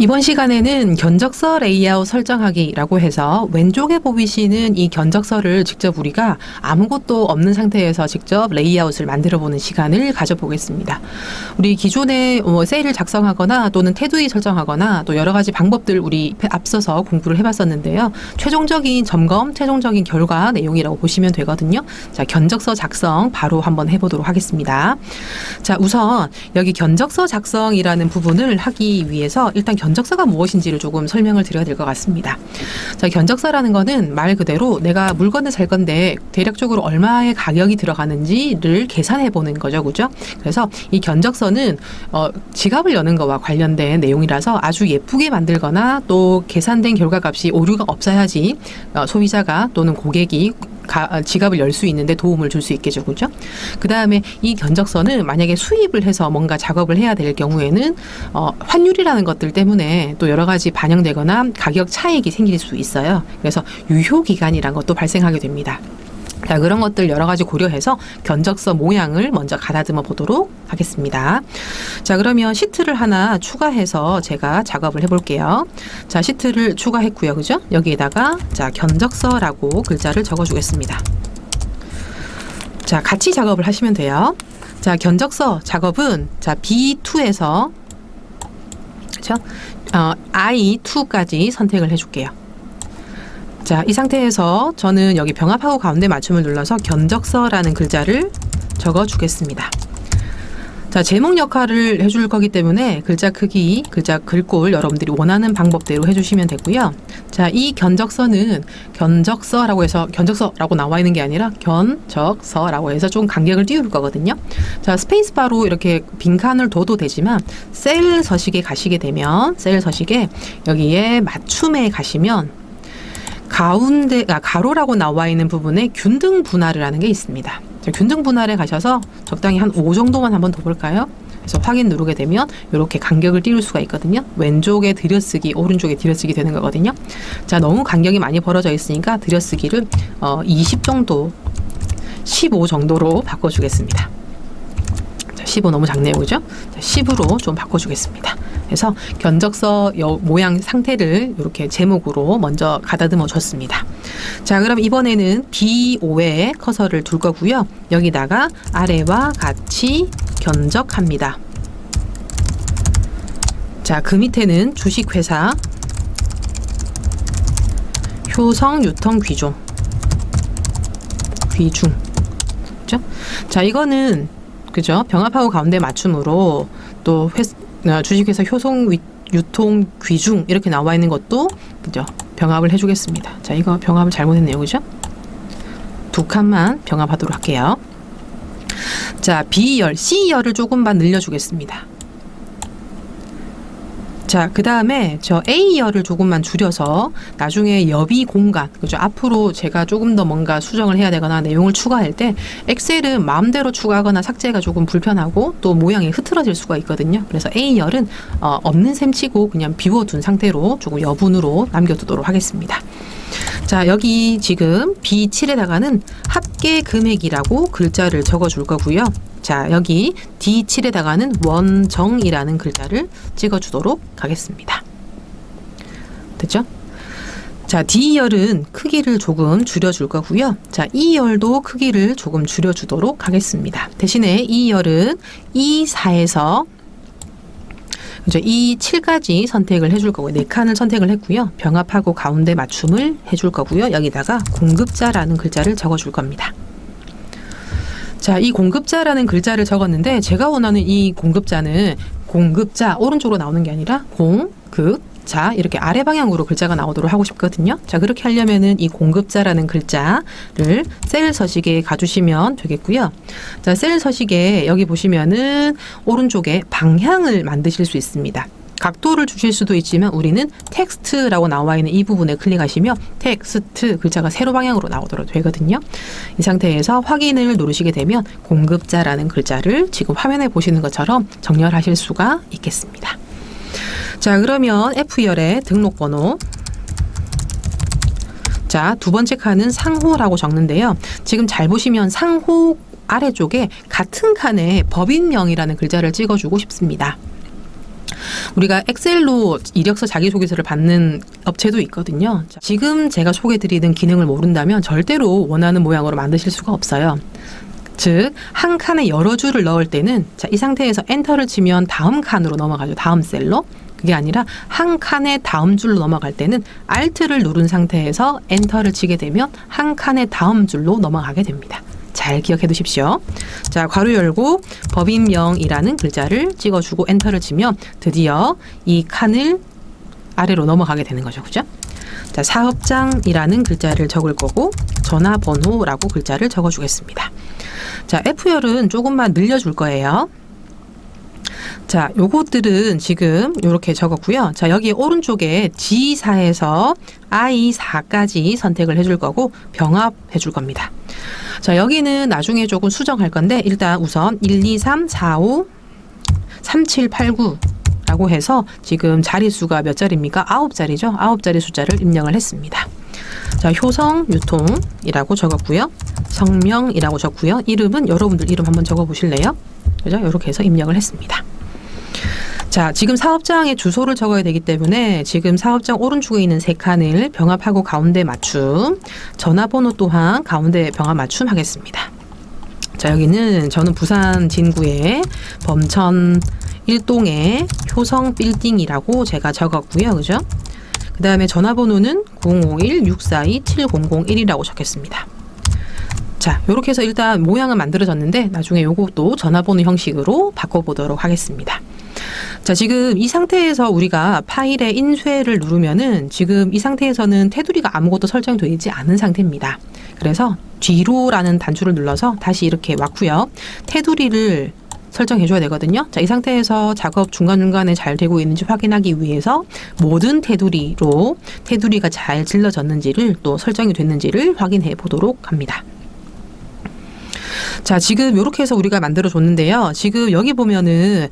이번 시간에는 견적서 레이아웃 설정하기라고 해서 왼쪽에 보이시는 이 견적서를 직접 우리가 아무것도 없는 상태에서 직접 레이아웃을 만들어 보는 시간을 가져보겠습니다. 우리 기존에 셀을 작성하거나 또는 테두리 설정하거나 또 여러 가지 방법들 우리 앞서서 공부를 해봤었는데요. 최종적인 점검, 최종적인 결과 내용이라고 보시면 되거든요. 자, 견적서 작성 바로 한번 해보도록 하겠습니다. 자, 우선 여기 견적서 작성이라는 부분을 하기 위해서 일단 견적서가 무엇인지를 조금 설명을 드려야 될 것 같습니다. 자, 견적서라는 거는 말 그대로 내가 물건을 살 건데 대략적으로 얼마의 가격이 들어가는지를 계산해 보는 거죠. 그죠? 그래서 이 견적서는 지갑을 여는 거와 관련된 내용이라서 아주 예쁘게 만들거나 또 계산된 결과값이 오류가 없어야지 소비자가 또는 고객이 지갑을 열 수 있는데 도움을 줄 수 있겠죠. 그죠? 그 다음에 이 견적서는 만약에 수입을 해서 뭔가 작업을 해야 될 경우에는 환율이라는 것들 때문에 또 여러 가지 반영되거나 가격 차익이 생길 수 있어요. 그래서 유효기간이라는 것도 발생하게 됩니다. 자, 그런 것들 여러 가지 고려해서 견적서 모양을 먼저 가다듬어 보도록 하겠습니다. 자, 그러면 시트를 하나 추가해서 제가 작업을 해볼게요. 자, 시트를 추가했고요. 그죠? 여기에다가 자, 견적서라고 글자를 적어주겠습니다. 자, 같이 작업을 하시면 돼요. 자, 견적서 작업은 자, B2에서 그렇죠? I2까지 선택을 해줄게요. 자, 이 상태에서 저는 여기 병합하고 가운데 맞춤을 눌러서 견적서라는 글자를 적어 주겠습니다. 자, 제목 역할을 해줄 거기 때문에 글자 크기, 글자 글꼴 여러분들이 원하는 방법대로 해주시면 되고요. 자, 이 견적서는 견적서라고 해서 견적서라고 나와 있는 게 아니라 견적서라고 해서 좀 간격을 띄울 거거든요. 자, 스페이스바로 이렇게 빈칸을 둬도 되지만 셀 서식에 가시게 되면 셀 서식에 여기에 맞춤에 가시면 가운데 가로라고 나와 있는 부분에 균등 분할을 하는 게 있습니다. 자, 균등 분할에 가셔서 적당히 한 5 정도만 한번 더 볼까요? 그래서 확인 누르게 되면 이렇게 간격을 띄울 수가 있거든요. 왼쪽에 들여쓰기, 오른쪽에 들여쓰기 되는 거거든요. 자, 너무 간격이 많이 벌어져 있으니까 들여쓰기를 20 정도, 15 정도로 바꿔주겠습니다. 자, 15 너무 작네요, 그죠? 자, 10으로 좀 바꿔주겠습니다. 그래서 견적서 모양 상태를 이렇게 제목으로 먼저 가다듬어 줬습니다. 자, 그럼 이번에는 B5에 커서를 둘 거고요. 여기다가 아래와 같이 견적합니다. 자, 그 밑에는 주식회사 효성 유통 귀중. 그죠? 자, 이거는 그죠? 병합하고 가운데 맞춤으로 또 주식회사 효성 유통 귀중 이렇게 나와 있는 것도 그죠? 병합을 해주겠습니다. 자, 이거 병합을 잘못했네요, 그죠? 두 칸만 병합하도록 할게요. 자, B열, C열을 조금만 늘려주겠습니다. 자, 그 다음에 저 A열을 조금만 줄여서 나중에 여비 공간, 그죠? 앞으로 제가 조금 더 뭔가 수정을 해야 되거나 내용을 추가할 때 엑셀은 마음대로 추가하거나 삭제가 조금 불편하고 또 모양이 흐트러질 수가 있거든요. 그래서 A열은 없는 셈 치고 그냥 비워둔 상태로 조금 여분으로 남겨두도록 하겠습니다. 자, 여기 지금 B7에다가는 합계 금액이라고 글자를 적어줄 거고요. 자, 여기 D7에다가는 원정이라는 글자를 찍어주도록 하겠습니다. 됐죠? 자, D열은 크기를 조금 줄여줄 거고요. 자, E열도 크기를 조금 줄여주도록 하겠습니다. 대신에 E열은 E4에서 그죠? E7까지 선택을 해줄 거고요. 4칸을 선택을 했고요. 병합하고 가운데 맞춤을 해줄 거고요. 여기다가 공급자라는 글자를 적어줄 겁니다. 자, 이 공급자라는 글자를 적었는데 제가 원하는 이 공급자는 공급자 오른쪽으로 나오는 게 아니라 공급자 이렇게 아래 방향으로 글자가 나오도록 하고 싶거든요. 자, 그렇게 하려면은 이 공급자라는 글자를 셀 서식에 가주시면 되겠고요. 자, 셀 서식에 여기 보시면은 오른쪽에 방향을 만드실 수 있습니다. 각도를 주실 수도 있지만 우리는 텍스트라고 나와 있는 이 부분에 클릭하시면 텍스트 글자가 세로 방향으로 나오도록 되거든요. 이 상태에서 확인을 누르시게 되면 공급자라는 글자를 지금 화면에 보시는 것처럼 정렬하실 수가 있겠습니다. 자, 그러면 F열의 등록번호 자, 두 번째 칸은 상호라고 적는데요. 지금 잘 보시면 상호 아래쪽에 같은 칸에 법인명이라는 글자를 찍어주고 싶습니다. 우리가 엑셀로 이력서 자기소개서를 받는 업체도 있거든요. 자, 지금 제가 소개드리는 기능을 모른다면 절대로 원하는 모양으로 만드실 수가 없어요. 즉, 한 칸에 여러 줄을 넣을 때는 자, 이 상태에서 엔터를 치면 다음 칸으로 넘어가죠. 다음 셀로. 그게 아니라 한 칸의 다음 줄로 넘어갈 때는 Alt를 누른 상태에서 엔터를 치게 되면 한 칸의 다음 줄로 넘어가게 됩니다. 잘 기억해 두십시오. 자, 괄호 열고 법인명이라는 글자를 찍어주고 엔터를 치면 드디어 이 칸을 아래로 넘어가게 되는 거죠. 그죠? 자, 사업장이라는 글자를 적을 거고 전화번호라고 글자를 적어주겠습니다. 자, F열은 조금만 늘려줄 거예요. 자, 요것들은 지금 요렇게 적었고요. 자, 여기 오른쪽에 G4에서 I4까지 선택을 해줄 거고 병합해 줄 겁니다. 자, 여기는 나중에 조금 수정할 건데 일단 우선 1, 2, 3, 4, 5, 3, 7, 8, 9 라고 해서 지금 자릿수가 몇 자리입니까? 9자리죠. 9자리 숫자를 입력을 했습니다. 자, 효성 유통이라고 적었고요. 성명이라고 적고요. 이름은 여러분들 이름 한번 적어 보실래요? 그죠? 이렇게 해서 입력을 했습니다. 자, 지금 사업장의 주소를 적어야 되기 때문에 지금 사업장 오른쪽에 있는 세 칸을 병합하고 가운데 맞춤, 전화번호 또한 가운데 병합 맞춤 하겠습니다. 자, 여기는 저는 부산 진구의 범천 1동의 효성 빌딩이라고 제가 적었고요. 그죠? 그 다음에 전화번호는 051-642-7001이라고 적겠습니다. 자, 요렇게 해서 일단 모양은 만들어졌는데 나중에 요것도 전화번호 형식으로 바꿔보도록 하겠습니다. 자, 지금 이 상태에서 우리가 파일에 인쇄를 누르면은 지금 이 상태에서는 테두리가 아무것도 설정되어 있지 않은 상태입니다. 그래서 뒤로라는 단추를 눌러서 다시 이렇게 왔고요. 테두리를 설정해 줘야 되거든요. 자, 이 상태에서 작업 중간중간에 잘 되고 있는지 확인하기 위해서 모든 테두리로 테두리가 잘 질러졌는지를 또 설정이 됐는지를 확인해 보도록 합니다. 자, 지금 이렇게 해서 우리가 만들어 줬는데요. 지금 여기 보면은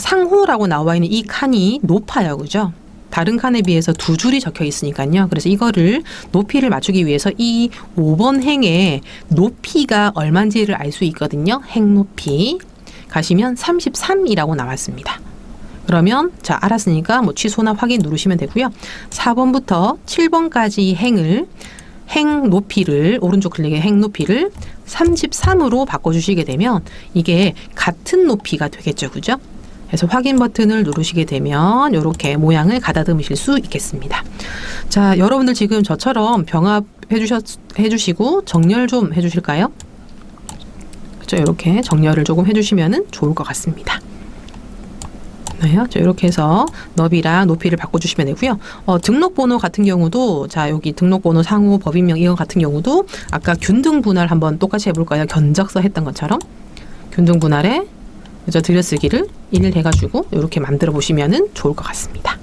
상호라고 나와 있는 이 칸이 높아요. 그죠? 다른 칸에 비해서 두 줄이 적혀 있으니까요. 그래서 이거를 높이를 맞추기 위해서 이 5번 행의 높이가 얼마인지를 알 수 있거든요. 행 높이 가시면 33이라고 나왔습니다. 그러면 자, 알았으니까 뭐 취소나 확인 누르시면 되고요. 4번부터 7번까지 행 높이를 오른쪽 클릭에 행 높이를 33으로 바꿔주시게 되면 이게 같은 높이가 되겠죠. 그죠? 그래서 확인 버튼을 누르시게 되면 이렇게 모양을 가다듬으실 수 있겠습니다. 자, 여러분들 지금 저처럼 병합 해주시고 정렬 좀 해주실까요? 그죠? 이렇게 정렬을 조금 해주시면 좋을 것 같습니다. 자, 이렇게 해서 너비랑 높이를 바꿔주시면 되고요. 등록번호 같은 경우도 자, 여기 등록번호 상호 법인명 이거 같은 경우도 아까 균등 분할 한번 똑같이 해볼까요? 견적서 했던 것처럼 균등 분할에 그죠? 들여쓰기를 1 해가지고 이렇게 만들어 보시면은 좋을 것 같습니다.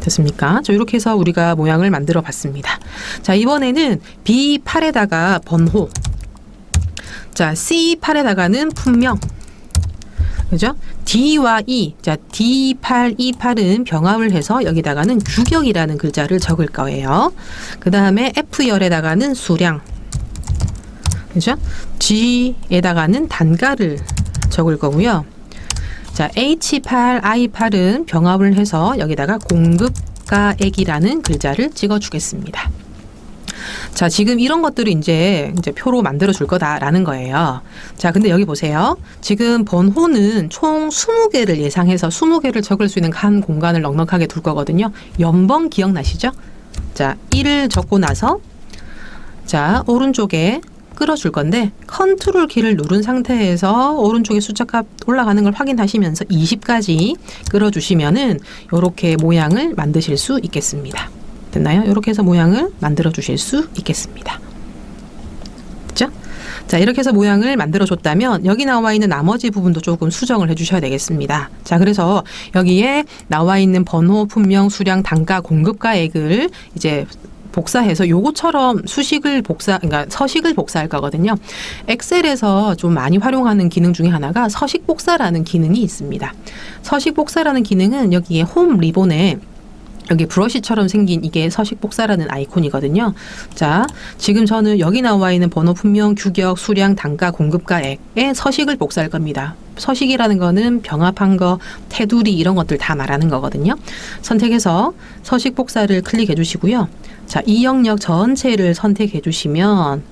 됐습니까? 자, 이렇게 해서 우리가 모양을 만들어 봤습니다. 자, 이번에는 B8에다가 번호, 자, C8에다가는 품명, 그죠? D와 E, 자, D8, E8은 병합을 해서 여기다가는 규격이라는 글자를 적을 거예요. 그 다음에 F열에다가는 수량, 그죠? G에다가는 단가를 적을 거고요. 자, H8, I8은 병합을 해서 여기다가 공급가액이라는 글자를 찍어 주겠습니다. 자, 지금 이런 것들을 이제 표로 만들어 줄 거다라는 거예요. 자, 근데 여기 보세요. 지금 번호는 총 20개를 예상해서 20개를 적을 수 있는 한 공간을 넉넉하게 둘 거거든요. 연번 기억나시죠? 자, 1을 적고 나서 자, 오른쪽에 끌어줄 건데 컨트롤 키를 누른 상태에서 오른쪽에 숫자값 올라가는 걸 확인하시면서 20까지 끌어주시면은 이렇게 모양을 만드실 수 있겠습니다. 됐나요? 이렇게 해서 모양을 만들어 주실 수 있겠습니다. 그죠? 자, 이렇게 해서 모양을 만들어 줬다면 여기 나와 있는 나머지 부분도 조금 수정을 해 주셔야 되겠습니다. 자, 그래서 여기에 나와 있는 번호, 품명, 수량, 단가, 공급가액을 이제 복사해서 요거처럼 그러니까 서식을 복사할 거거든요. 엑셀에서 좀 많이 활용하는 기능 중에 하나가 서식 복사라는 기능이 있습니다. 서식 복사라는 기능은 여기에 홈 리본에 여기 브러쉬처럼 생긴 이게 서식 복사라는 아이콘이거든요. 자, 지금 저는 여기 나와 있는 번호, 품명, 규격, 수량, 단가, 공급가액의 서식을 복사할 겁니다. 서식이라는 거는 병합한 거, 테두리 이런 것들 다 말하는 거거든요. 선택해서 서식 복사를 클릭해 주시고요. 자, 이 영역 전체를 선택해 주시면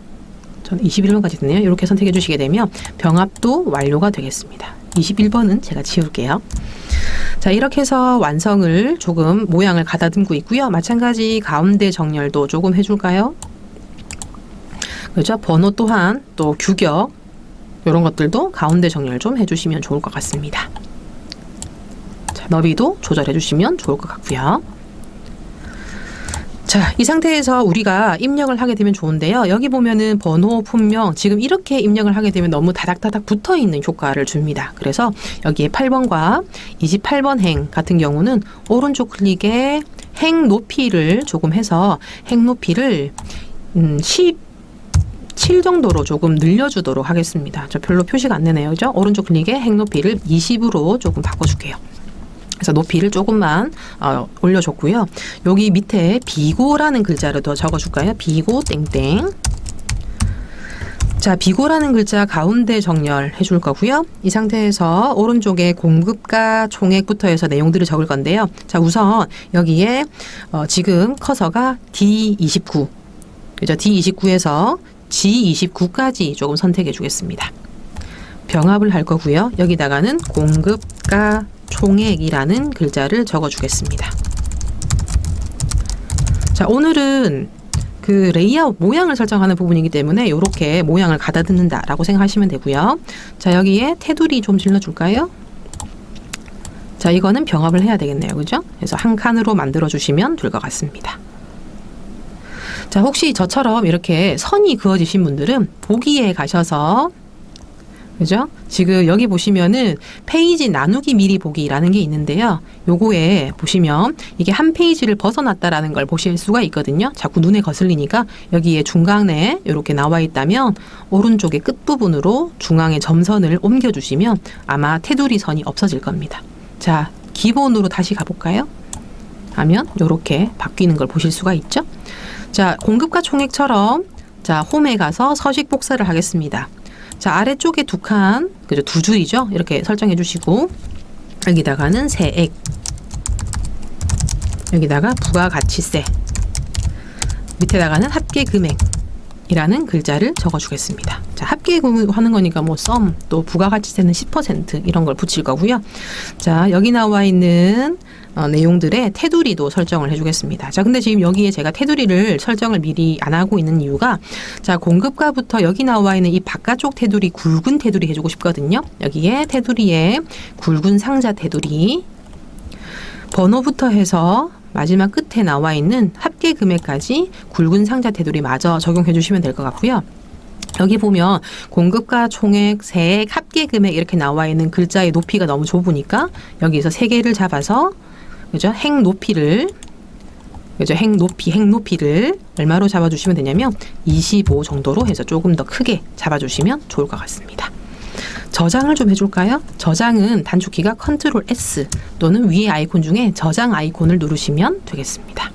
저는 21번까지 됐네요. 이렇게 선택해 주시게 되면 병합도 완료가 되겠습니다. 21번은 제가 지울게요. 자, 이렇게 해서 완성을 조금 모양을 가다듬고 있고요. 마찬가지 가운데 정렬도 조금 해줄까요? 그렇죠? 번호 또한 또 규격 이런 것들도 가운데 정렬 좀 해주시면 좋을 것 같습니다. 자, 너비도 조절해 주시면 좋을 것 같고요. 자, 이 상태에서 우리가 입력을 하게 되면 좋은데요. 여기 보면은 번호, 품명 지금 이렇게 입력을 하게 되면 너무 다닥다닥 붙어있는 효과를 줍니다. 그래서 여기에 8번과 28번 행 같은 경우는 오른쪽 클릭에 행 높이를 조금 해서 행 높이를 17 정도로 조금 늘려주도록 하겠습니다. 저 별로 표시가 안 되네요. 그죠? 오른쪽 클릭에 행 높이를 20으로 조금 바꿔줄게요. 그래서 높이를 조금만 올려줬고요. 여기 밑에 비고라는 글자를 더 적어줄까요? 비고 땡땡. 자, 비고라는 글자 가운데 정렬 해줄 거고요. 이 상태에서 오른쪽에 공급가 총액부터 해서 내용들을 적을 건데요. 자, 우선 여기에 지금 커서가 D29, 그죠? D29에서 G29까지 조금 선택해 주겠습니다. 병합을 할 거고요. 여기다가는 공급가 총액이라는 글자를 적어 주겠습니다. 자, 오늘은 그 레이아웃 모양을 설정하는 부분이기 때문에 이렇게 모양을 가다듬는다 라고 생각하시면 되고요. 자, 여기에 테두리 좀 질러줄까요? 자, 이거는 병합을 해야 되겠네요. 그죠? 그래서 한 칸으로 만들어 주시면 될 것 같습니다. 자, 혹시 저처럼 이렇게 선이 그어지신 분들은 보기에 가셔서, 그죠? 지금 여기 보시면은 페이지 나누기 미리 보기라는 게 있는데요. 요거에 보시면 이게 한 페이지를 벗어났다라는 걸 보실 수가 있거든요. 자꾸 눈에 거슬리니까 여기에 중간에 이렇게 나와 있다면 오른쪽의 끝부분으로 중앙에 점선을 옮겨주시면 아마 테두리 선이 없어질 겁니다. 자, 기본으로 다시 가볼까요? 하면 이렇게 바뀌는 걸 보실 수가 있죠. 자, 공급가 총액처럼 자, 홈에 가서 서식 복사를 하겠습니다. 자, 아래쪽에 두 칸, 그죠? 두 줄이죠? 이렇게 설정해 주시고, 여기다가는 세액, 여기다가 부가가치세, 밑에다가는 합계금액이라는 글자를 적어 주겠습니다. 자, 합계하는 거니까 뭐 썸, 또 부가가치세는 10% 이런 걸 붙일 거고요. 자, 여기 나와 있는 내용들의 테두리도 설정을 해주겠습니다. 자, 근데 지금 여기에 제가 테두리를 설정을 미리 안 하고 있는 이유가, 자, 공급가부터 여기 나와 있는 이 바깥쪽 테두리, 굵은 테두리 해주고 싶거든요. 여기에 테두리에 굵은 상자 테두리, 번호부터 해서 마지막 끝에 나와 있는 합계 금액까지 굵은 상자 테두리 마저 적용해 주시면 될 것 같고요. 여기 보면 공급가 총액, 세액, 합계 금액 이렇게 나와 있는 글자의 높이가 너무 좁으니까 여기서 세 개를 잡아서, 그죠? 행 높이를, 그죠? 행 높이를 얼마로 잡아주시면 되냐면 25 정도로 해서 조금 더 크게 잡아주시면 좋을 것 같습니다. 저장을 좀 해줄까요? 저장은 단축키가 Ctrl S 또는 위의 아이콘 중에 저장 아이콘을 누르시면 되겠습니다.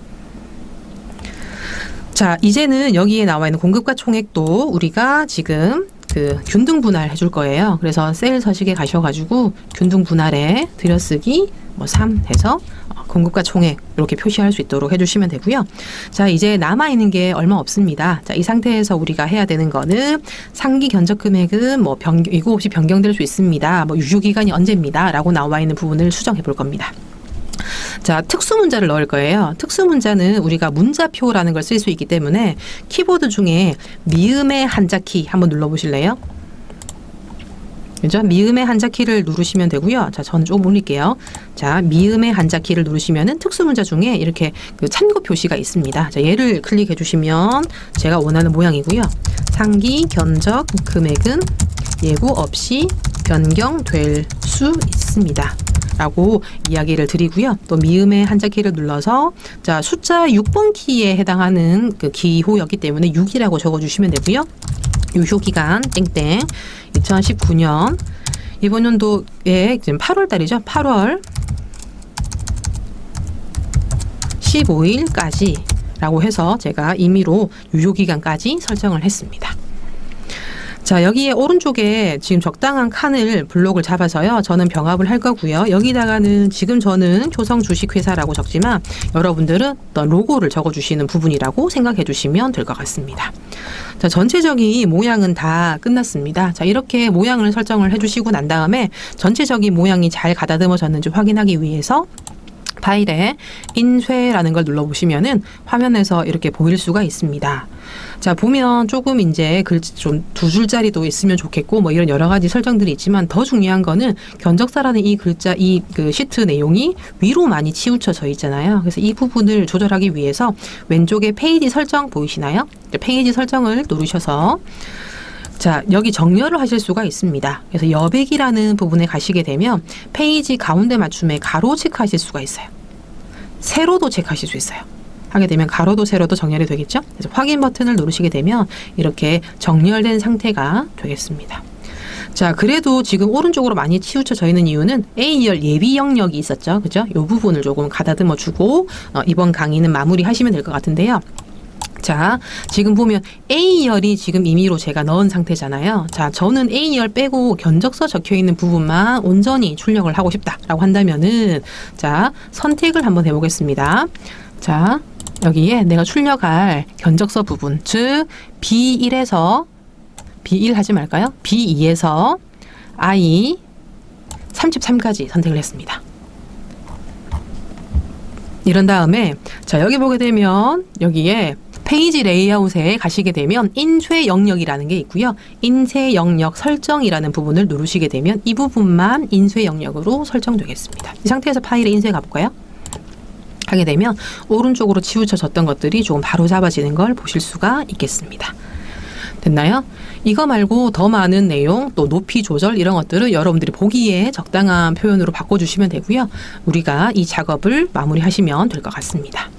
자, 이제는 여기에 나와 있는 공급가 총액도 우리가 지금 그 균등 분할 해줄 거예요. 그래서 셀 서식에 가셔가지고 균등 분할에 들여쓰기 뭐 3 해서 공급가 총액 이렇게 표시할 수 있도록 해주시면 되고요. 자, 이제 남아있는 게 얼마 없습니다. 자, 이 상태에서 우리가 해야 되는 거는 상기 견적 금액은 뭐 이거 없이 변경될 수 있습니다. 뭐 유효기간이 언제입니다. 라고 나와 있는 부분을 수정해 볼 겁니다. 자, 특수 문자를 넣을 거예요. 특수 문자는 우리가 문자표라는 걸 쓸 수 있기 때문에 키보드 중에 미음의 한자키 한번 눌러보실래요? 그죠? 미음의 한자키를 누르시면 되고요. 자, 저는 좀 올릴게요. 자, 미음의 한자키를 누르시면은 특수 문자 중에 이렇게 그 참고 표시가 있습니다. 자, 얘를 클릭해 주시면 제가 원하는 모양이고요. 상기 견적 금액은 예고 없이 변경될 수 있습니다. 라고 이야기를 드리고요. 또 미음의 한자키를 눌러서 자, 숫자 6번 키에 해당하는 그 기호였기 때문에 6이라고 적어주시면 되고요. 유효기간 땡땡 2019년 이번 연도에 지금 8월 달이죠. 8월 15일까지 라고 해서 제가 임의로 유효기간까지 설정을 했습니다. 자, 여기에 오른쪽에 지금 적당한 칸을 블록을 잡아서요. 저는 병합을 할 거고요. 여기다가는 지금 저는 효성 주식회사라고 적지만 여러분들은 어떤 로고를 적어주시는 부분이라고 생각해 주시면 될 것 같습니다. 자, 전체적인 모양은 다 끝났습니다. 자, 이렇게 모양을 설정을 해주시고 난 다음에 전체적인 모양이 잘 가다듬어졌는지 확인하기 위해서 파일에 인쇄라는 걸 눌러보시면은 화면에서 이렇게 보일 수가 있습니다. 자, 보면 조금 이제 글씨 좀 두 줄짜리도 있으면 좋겠고 뭐 이런 여러 가지 설정들이 있지만 더 중요한 거는 견적사라는 이 글자, 이 그 시트 내용이 위로 많이 치우쳐져 있잖아요. 그래서 이 부분을 조절하기 위해서 왼쪽에 페이지 설정 보이시나요? 페이지 설정을 누르셔서 자, 여기 정렬을 하실 수가 있습니다. 그래서 여백이라는 부분에 가시게 되면 페이지 가운데 맞춤에 가로 체크하실 수가 있어요. 세로도 체크하실 수 있어요. 하게 되면 가로도 세로도 정렬이 되겠죠? 그래서 확인 버튼을 누르시게 되면 이렇게 정렬된 상태가 되겠습니다. 자, 그래도 지금 오른쪽으로 많이 치우쳐져 있는 이유는 A열 예비 영역이 있었죠. 그죠? 이 부분을 조금 가다듬어 주고 이번 강의는 마무리 하시면 될 것 같은데요. 자, 지금 보면 A열이 지금 임의로 제가 넣은 상태잖아요. 자, 저는 A열 빼고 견적서 적혀 있는 부분만 온전히 출력을 하고 싶다라고 한다면은 자, 선택을 한번 해보겠습니다. 자, 여기에 내가 출력할 견적서 부분, 즉 B1에서 B1 하지 말까요? B2에서 I 33까지 선택을 했습니다. 이런 다음에 자, 여기 보게 되면 여기에 페이지 레이아웃에 가시게 되면 인쇄 영역이라는 게 있고요. 인쇄 영역 설정이라는 부분을 누르시게 되면 이 부분만 인쇄 영역으로 설정되겠습니다. 이 상태에서 파일에 인쇄 가볼까요? 하게 되면 오른쪽으로 치우쳐졌던 것들이 조금 바로 잡아지는 걸 보실 수가 있겠습니다. 됐나요? 이거 말고 더 많은 내용, 또 높이 조절 이런 것들은 여러분들이 보기에 적당한 표현으로 바꿔주시면 되고요. 우리가 이 작업을 마무리하시면 될 것 같습니다.